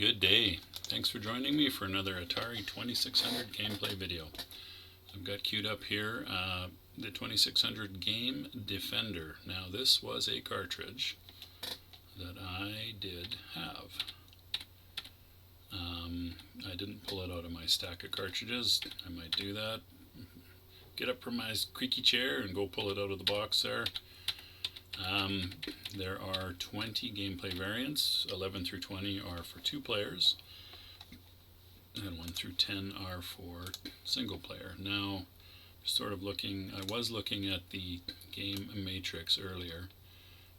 Good day. Thanks for joining me for another Atari 2600 gameplay video. I've got queued up here the 2600 Game Defender. Now this was a cartridge that I did have. I didn't pull it out of my stack of cartridges. I might do that. Get up from my creaky chair and go pull it out of the box there. There are 20 gameplay variants. 11 through 20 are for 2 players, and 1 through 10 are for single player. Now, I was looking at the game matrix earlier,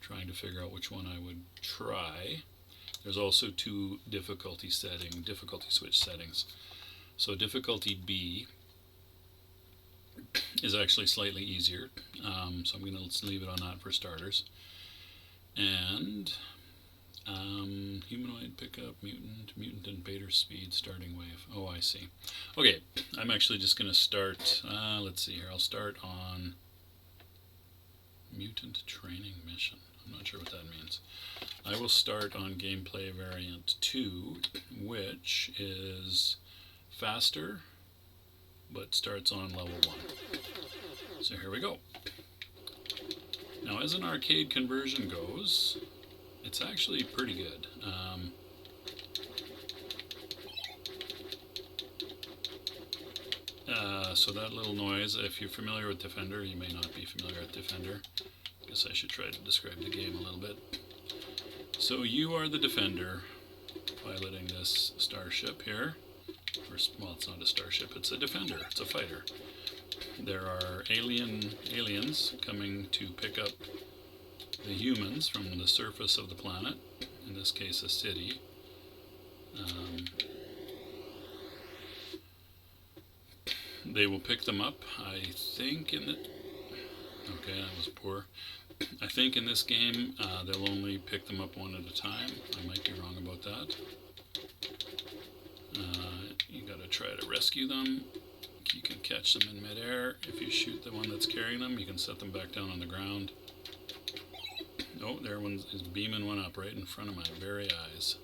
trying to figure out which one I would try. There's also 2 difficulty switch settings. So difficulty B is actually slightly easier, so I'm going to leave it on that for starters. And humanoid pickup, mutant invader speed, starting wave. Oh, I see. Okay, I'm actually just going to start, let's see here, I'll start on mutant training mission. I'm not sure what that means. I will start on gameplay variant 2, which is faster, but starts on level 1. So here we go. Now, as an arcade conversion goes, it's actually pretty good. So that little noise, if you're familiar with Defender, you may not be familiar with Defender. I guess I should try to describe the game a little bit. So you are the Defender, piloting this starship here. Well, it's not a starship, it's a Defender, it's a fighter. There are aliens coming to pick up the humans from the surface of the planet, in this case a city. They will pick them up, I think okay, that was poor. I think in this game they'll only pick them up one at a time. I might be wrong about that. You gotta try to rescue them. You can catch them in midair. If you shoot the one that's carrying them, you can set them back down on the ground. Oh, there one is beaming one up right in front of my very eyes.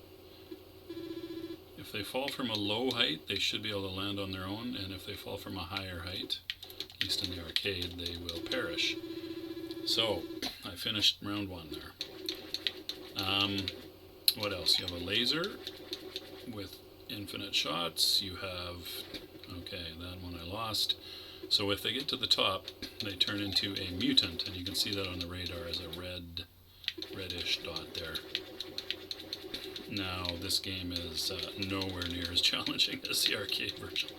If they fall from a low height, they should be able to land on their own, and if they fall from a higher height, at least in the arcade, they will perish. So, I finished round 1 there. What else? You have a laser with infinite shots. You have, okay, that one I lost. So if they get to the top, they turn into a mutant, and you can see that on the radar as a reddish dot there. Now, this game is nowhere near as challenging as the arcade version.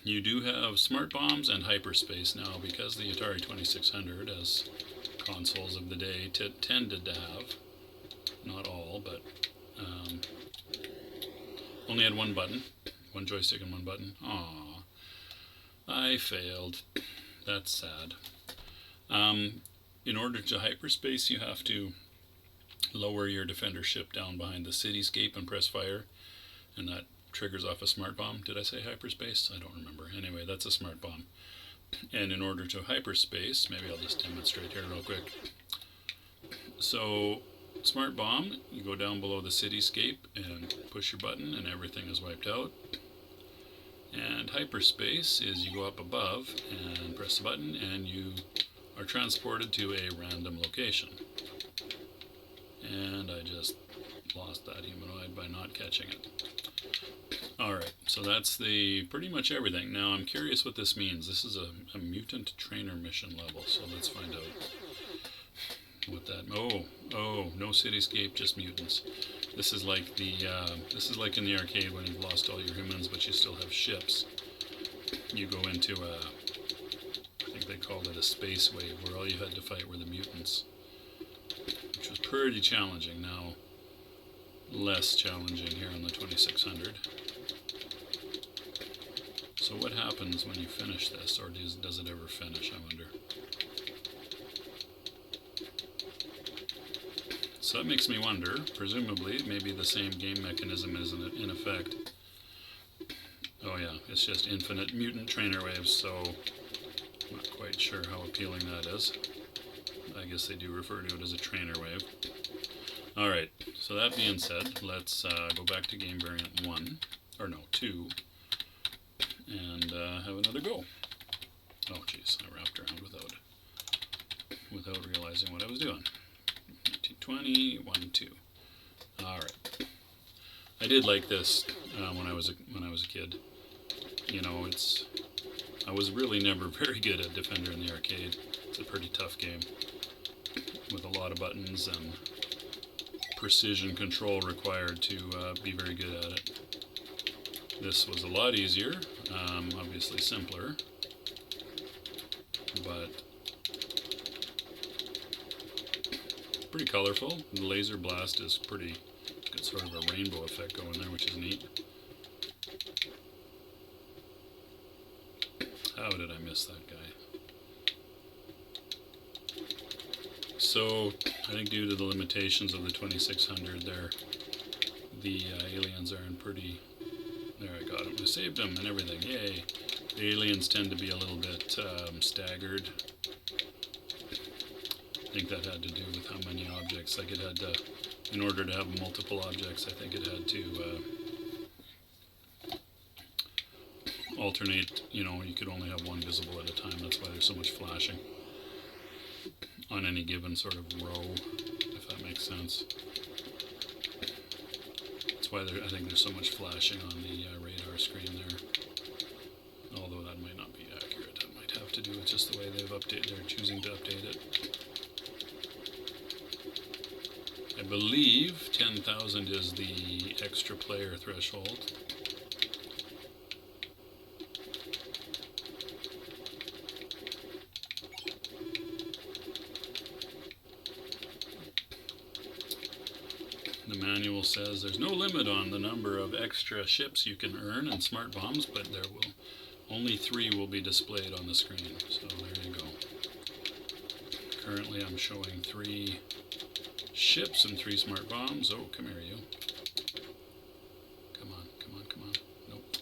You do have smart bombs and hyperspace now, because the Atari 2600, as consoles of the day tended to have, not all, but only had one button, one joystick and one button. Aww, I failed. That's sad. In order to hyperspace, you have to lower your Defender ship down behind the cityscape and press fire, and that triggers off a smart bomb. Did I say hyperspace? I don't remember. Anyway, that's a smart bomb. And in order to hyperspace, maybe I'll just demonstrate here real quick. So, smart bomb, you go down below the cityscape and push your button and everything is wiped out. And hyperspace is you go up above and press the button and you are transported to a random location. And I just lost that humanoid by not catching it. Alright, so that's pretty much everything. Now I'm curious what this means. This is a mutant trainer mission level, so let's find out what that. Oh, no cityscape, just mutants. This is like in the arcade when you've lost all your humans, but you still have ships. You go into I think they called it a space wave, where all you had to fight were the mutants, which was pretty challenging. Now, less challenging here on the 2600. So what happens when you finish this, or does it ever finish, I wonder? So that makes me wonder, presumably, maybe the same game mechanism is in effect. Oh yeah, it's just infinite mutant trainer waves, so I'm not quite sure how appealing that is. I guess they do refer to it as a trainer wave. Alright, so that being said, let's go back to game variant 1, or no, 2, and have another go. Oh jeez, I wrapped around without realizing what I was doing. 1920, 1, 2. Alright. I did like this when I was a kid. You know, I was really never very good at Defender in the arcade. It's a pretty tough game with a lot of buttons and precision control required to be very good at it. This was a lot easier, obviously simpler, but pretty colorful. The laser blast is pretty good, sort of a rainbow effect going there, which is neat. How did I miss that guy? So, I think due to the limitations of the 2600 there, the aliens are in pretty... There, I got him. I saved him and everything. Yay! The aliens tend to be a little bit staggered. I think that had to do with how many objects. Like it had to, in order to have multiple objects, I think it had to alternate. You know, you could only have one visible at a time. That's why there's so much flashing on any given sort of row, if that makes sense. That's why I think there's so much flashing on the radar screen there. Although that might not be accurate. That might have to do with just the way they're choosing to update it. I believe 10,000 is the extra player threshold. The manual says there's no limit on the number of extra ships you can earn in smart bombs, but there will only 3 will be displayed on the screen. So there you go. Currently I'm showing 3 ships and 3 smart bombs. Oh, come here, you. Come on, come on, come on. Nope.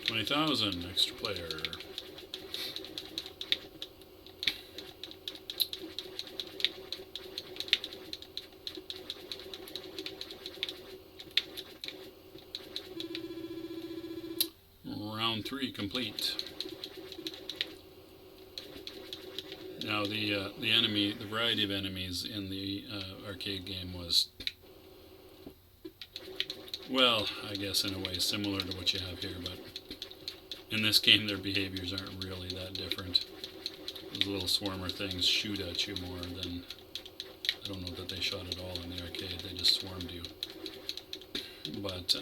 $20,000 extra player. Round 3 complete. Now the variety of enemies in the arcade game was, well, I guess in a way similar to what you have here, but in this game their behaviors aren't really that different. Those little swarmer things shoot at you more than, I don't know that they shot at all in the arcade, they just swarmed you. But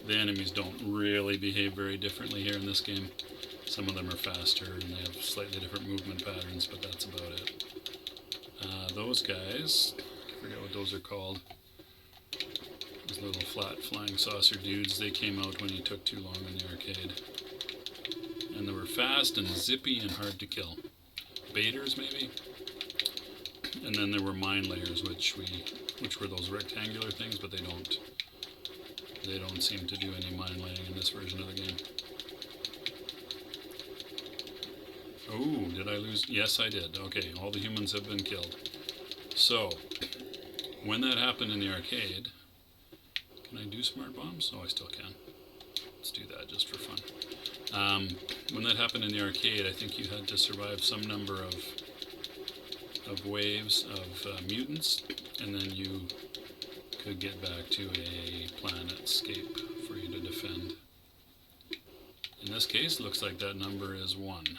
the enemies don't really behave very differently here in this game. Some of them are faster and they have slightly different movement patterns, but that's about it. Those guys, I forget what those are called. Those little flat flying saucer dudes, they came out when you took too long in the arcade. And they were fast and zippy and hard to kill. Baiters, maybe? And then there were mine layers, which were those rectangular things, but they don't seem to do any mine laying in this version of the game. Oh, did I lose? Yes, I did. Okay, all the humans have been killed. So, when that happened in the arcade, can I do smart bombs? Oh, I still can. Let's do that just for fun. When that happened in the arcade, I think you had to survive some number of waves of mutants, and then you could get back to a planetscape for you to defend. In this case, looks like that number is 1.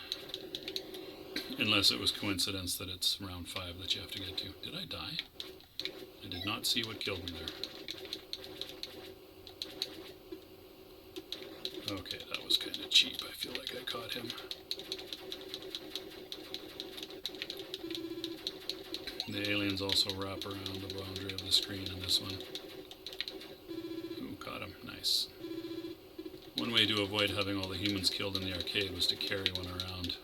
Unless it was coincidence that it's round 5 that you have to get to. Did I die? I did not see what killed me there. Okay, that was kind of cheap. I feel like I caught him. The aliens also wrap around the boundary of the screen in this one. Ooh, caught him. Nice. One way to avoid having all the humans killed in the arcade was to carry one around,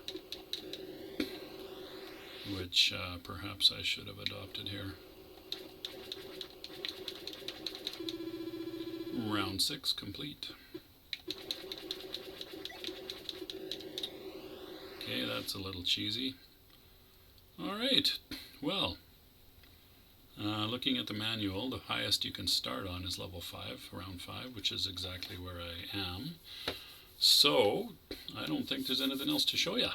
which perhaps I should have adopted here. Round 6 complete. Okay, that That's a little cheesy. All right, well, looking at the manual, the highest you can start on is level 5, round 5, which is exactly where I am. So, I don't think there's anything else to show you.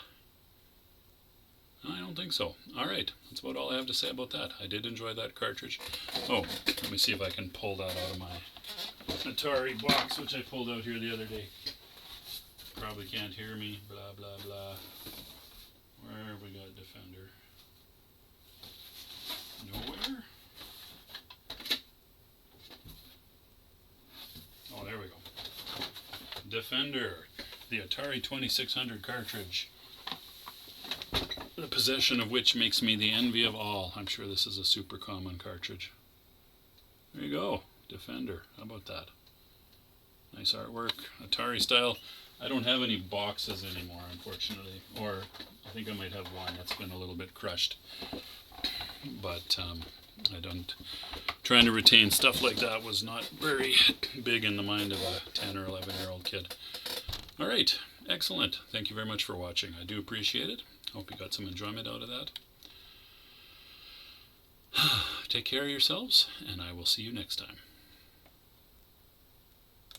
I don't think so. All right, that's about all I have to say about that. I did enjoy that cartridge. Oh, let me see if I can pull that out of my Atari box, which I pulled out here the other day. Probably can't hear me, blah, blah, blah. Where have we got Defender? Nowhere? Oh, there we go. Defender, the Atari 2600 cartridge. The possession of which makes me the envy of all. I'm sure this is a super common cartridge. There you go, Defender. How about that? Nice artwork, Atari style. I don't have any boxes anymore, unfortunately. Or I think I might have one that's been a little bit crushed. But I don't. Trying to retain stuff like that was not very big in the mind of a 10 or 11-year-old kid. All right, excellent. Thank you very much for watching. I do appreciate it. Hope you got some enjoyment out of that. Take care of yourselves, and I will see you next time.